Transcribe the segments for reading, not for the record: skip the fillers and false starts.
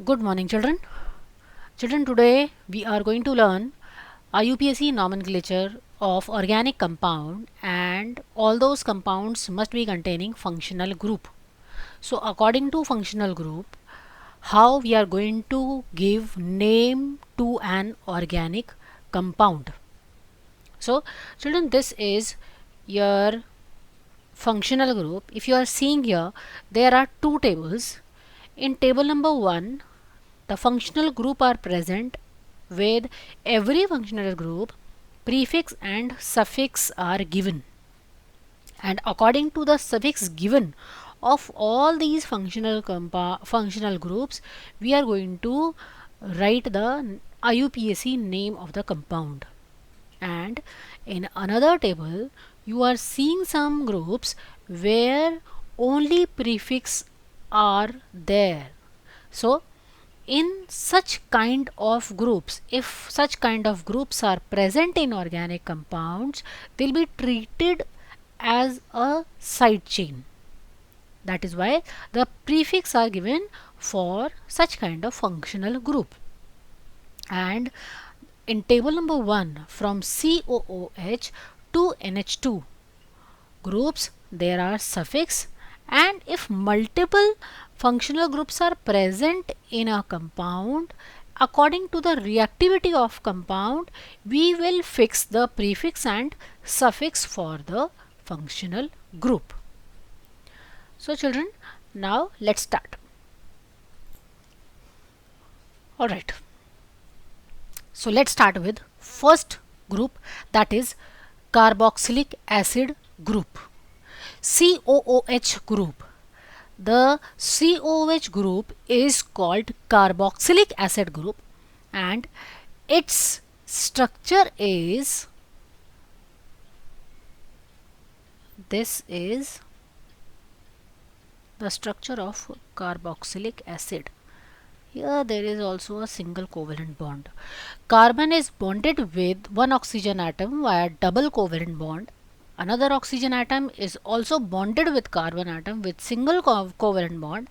Good morning, children. Children, today we are going to learn IUPAC nomenclature of organic compound, and all those compounds must be containing functional group. So according to functional group, how we are going to give name to an organic compound. So children, this is your functional group. If you are seeing here, there are two tables. In table number 1, the functional group are present. With every functional group, prefix and suffix are given, and according to the suffix given of all these functional groups, we are going to write the IUPAC name of the compound. And in another table, you are seeing some groups where only prefix are there. So in such kind of groups, if such kind of groups are present in organic compounds, they'll be treated as a side chain. That is why the prefix are given for such kind of functional group. And in table number 1, from COOH to NH2 groups, there are suffix, and if multiple functional groups are present in a compound, according to the reactivity of compound, we will fix the prefix and suffix for the functional group. So children, now let's start. Alright, so let's start with first group, that is carboxylic acid group, COOH group. The COOH group is called carboxylic acid group, and its structure is, this is the structure of carboxylic acid. Here there is also a single covalent bond. Carbon is bonded with one oxygen atom via double covalent bond. Another oxygen atom is also bonded with carbon atom with single covalent bond,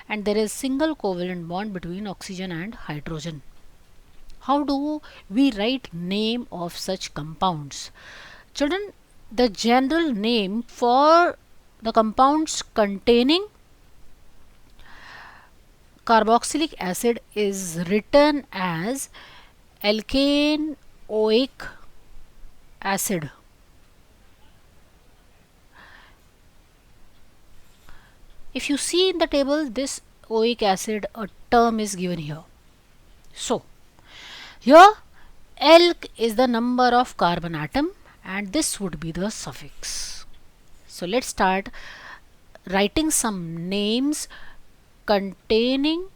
and there is single covalent bond between oxygen and hydrogen. How do we write name of such compounds? Children, the general name for the compounds containing carboxylic acid is written as alkanoic acid. If you see in the table, this oic acid, a term is given here. So here alk is the number of carbon atom, and this would be the suffix. So let's start writing some names containing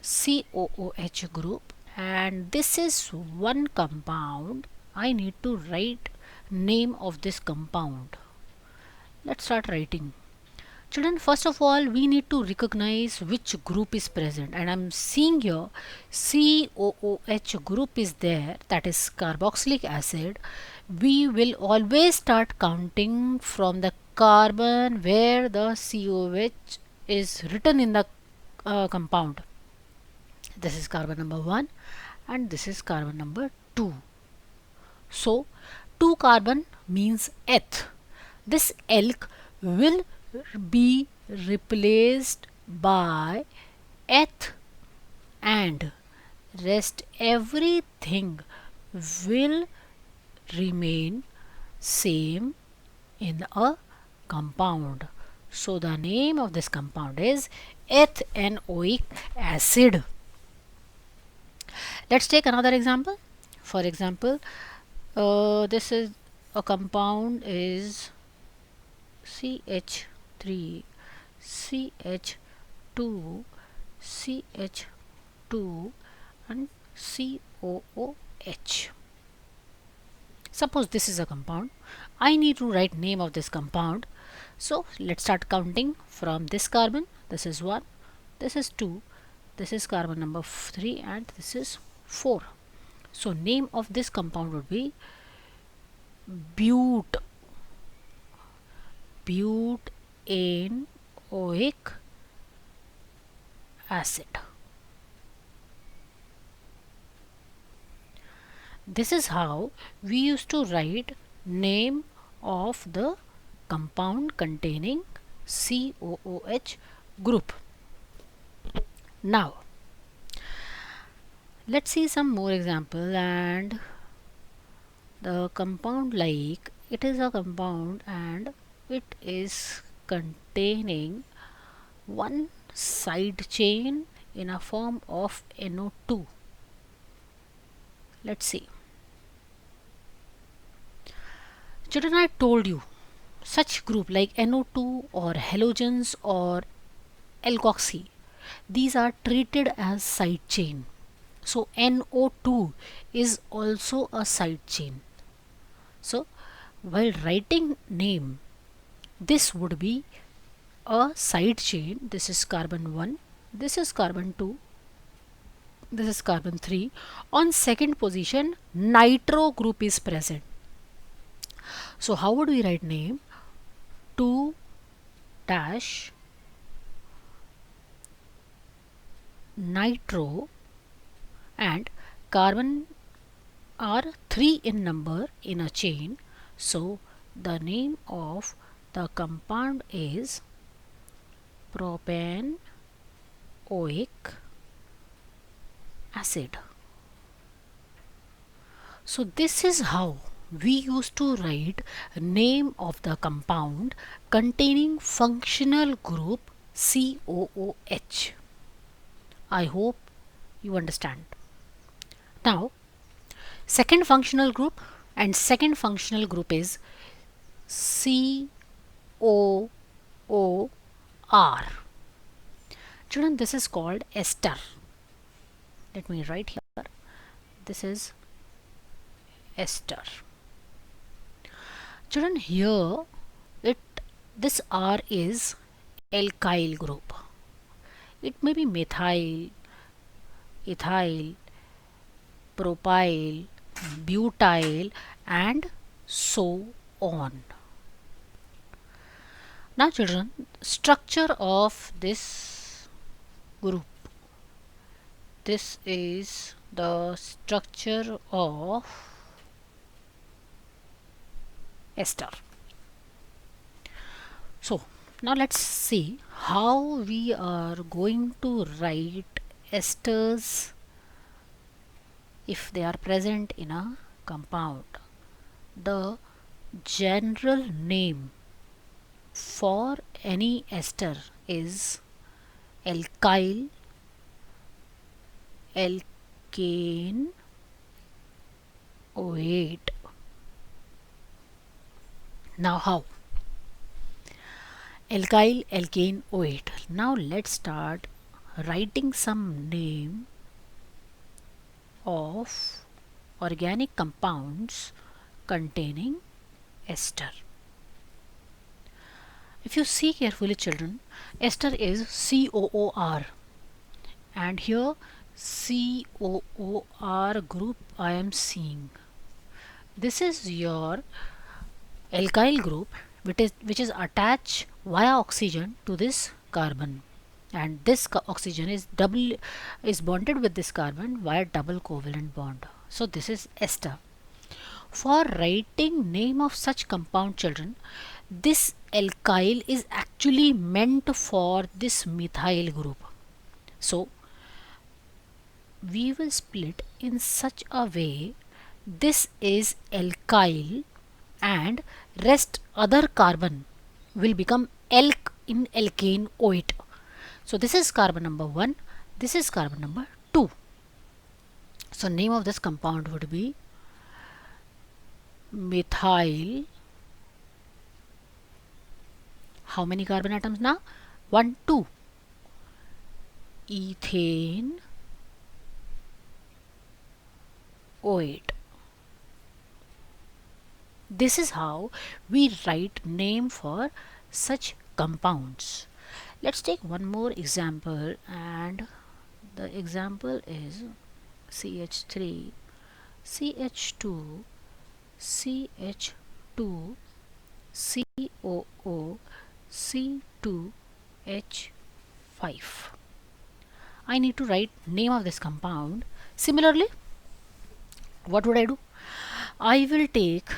COOH group, and this is one compound. I need to write name of this compound. Let's start writing. Children, first of all, we need to recognize which group is present, and I'm seeing here COOH group is there, that is carboxylic acid. We will always start counting from the carbon where the COOH is written in the compound. This is carbon number 1 and this is carbon number 2. So 2 carbon means eth. This alk will be replaced by eth, and rest everything will remain same in a compound. So the name of this compound is ethanoic acid. Let's take another example. For example, this is a compound is CH3, CH2, CH2 and COOH. Suppose this is a compound. I need to write name of this compound. So let's start counting from this carbon. This is 1, this is 2, this is carbon number 3, and this is 4. So name of this compound would be butanoic acid. This is how we used to write name of the compound containing COOH group. Now let's see some more example. And the compound, like it is a compound and it is containing one side chain in a form of NO2. Let's see. Children, I told you such group like NO2 or halogens or alkoxy, these are treated as side chain. So NO2 is also a side chain. So while writing name, this would be a side chain. This is carbon 1, this is carbon 2, this is carbon 3. On second position, nitro group is present. So how would we write name? 2 dash nitro, and carbon are 3 in number in a chain. So the name of the compound is propanoic acid. So this is how we used to write name of the compound containing functional group COOH. I hope you understand. Now second functional group is COOR. Children, this is called ester. Let me write here. This is ester. Children, here this R is alkyl group. It may be methyl, ethyl, propyl, butyl, and so on. Now children, structure of this group. This is the structure of ester. So now let's see how we are going to write esters if they are present in a compound. The general name for any ester is alkyl, alkane, OH. Now how? Alkyl, alkane, OH. Now let's start writing some name of organic compounds containing ester. If you see carefully children, ester is COOR, and here COOR group I am seeing. This is your alkyl group which is attached via oxygen to this carbon, and this oxygen is bonded with this carbon via double covalent bond. So this is ester. For writing name of such compound children, this alkyl is actually meant for this methyl group. So we will split in such a way, this is alkyl and rest other carbon will become alk in alkane OH. So this is carbon number 1, this is carbon number 2. So name of this compound would be methyl. How many carbon atoms now? 1, 2. Ethane OH. This is how we write name for such compounds. Let's take one more example, and the example is CH3, CH2, CH2, COO, C2H5. I need to write name of this compound. Similarly, what would I do? I will take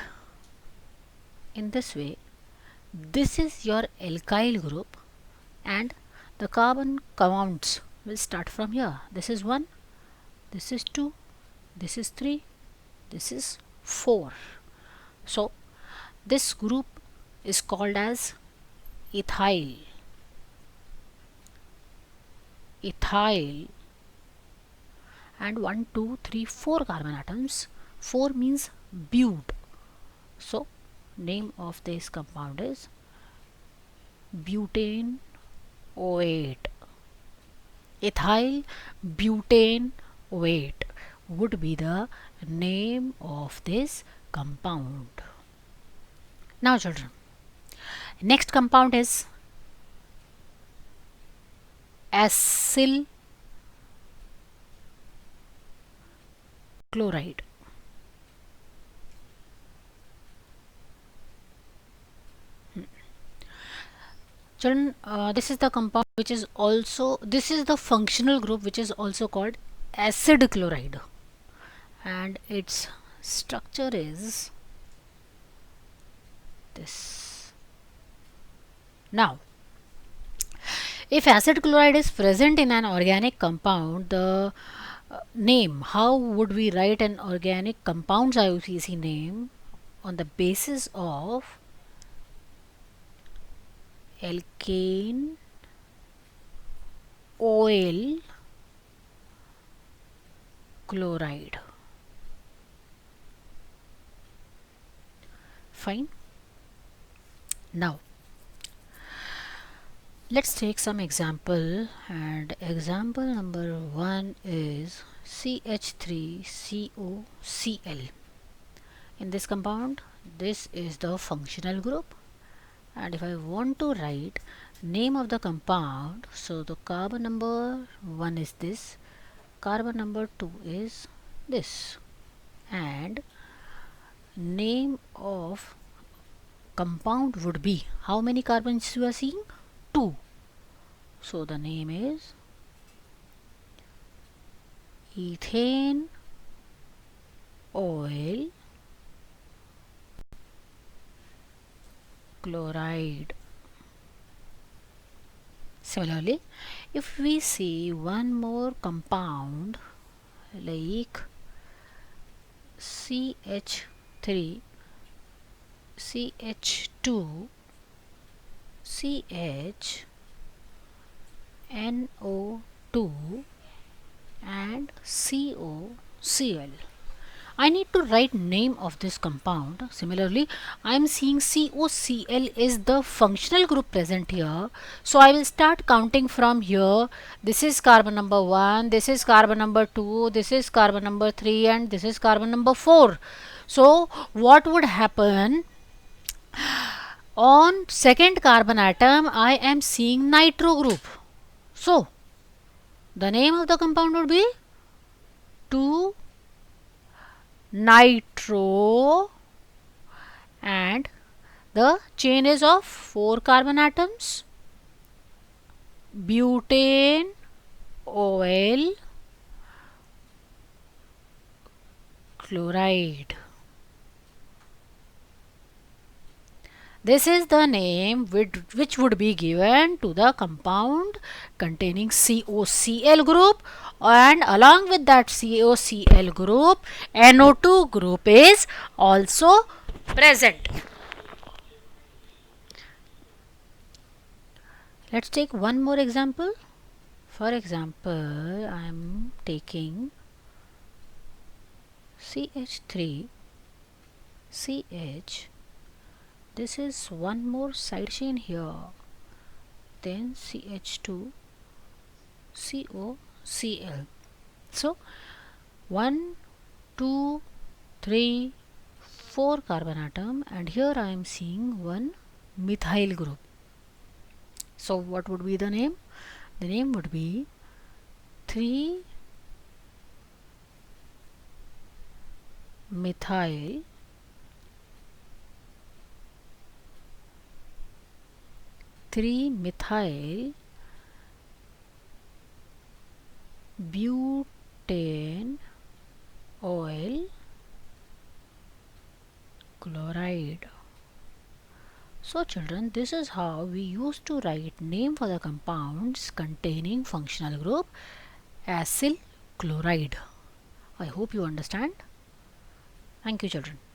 in this way, this is your alkyl group and the carbon counts will start from here. This is 1, this is 2, this is 3, this is 4. So this group is called as ethyl. Ethyl, and 1, 2, 3, 4 carbon atoms. 4 means bute. So name of this compound is butane OH. Ethyl butane OH would be the name of this compound. Now children, next compound is acyl chloride. Children, this is the compound which is also, this is the functional group which is also called acid chloride, and its structure is this. Now, if acid chloride is present in an organic compound, the name, how would we write an organic compound's IUPAC name? On the basis of alkane oil chloride. Fine. Now let's take some example, and example number 1 is CH3COCl. In this compound, this is the functional group, and if I want to write name of the compound, so the carbon number 1 is this, carbon number 2 is this, and name of compound would be, how many carbons you are seeing? 2. So the name is ethane oil chloride. Similarly, if we see one more compound like CH3, CH2, CH, NO2 and COCl, I need to write name of this compound. Similarly, I am seeing COCl is the functional group present here. So I will start counting from here. This is carbon number 1, this is carbon number 2, this is carbon number 3, and this is carbon number 4. So what would happen? On second carbon atom, I am seeing nitro group. So the name of the compound would be 2 nitro, and the chain is of 4 carbon atoms, butane oil chloride. This is the name which would be given to the compound containing COCl group, and along with that COCl group, NO2 group is also present. Let's take one more example. For example, I am taking CH3, CH, this is one more side chain here, then CH2, COCl. So 1, 2, 3, 4 carbon atom, and here I am seeing one methyl group. So what would be the name? The name would be 3 methyl butane oil chloride. So children, this is how we used to write name for the compounds containing functional group acyl chloride. I hope you understand. Thank you children.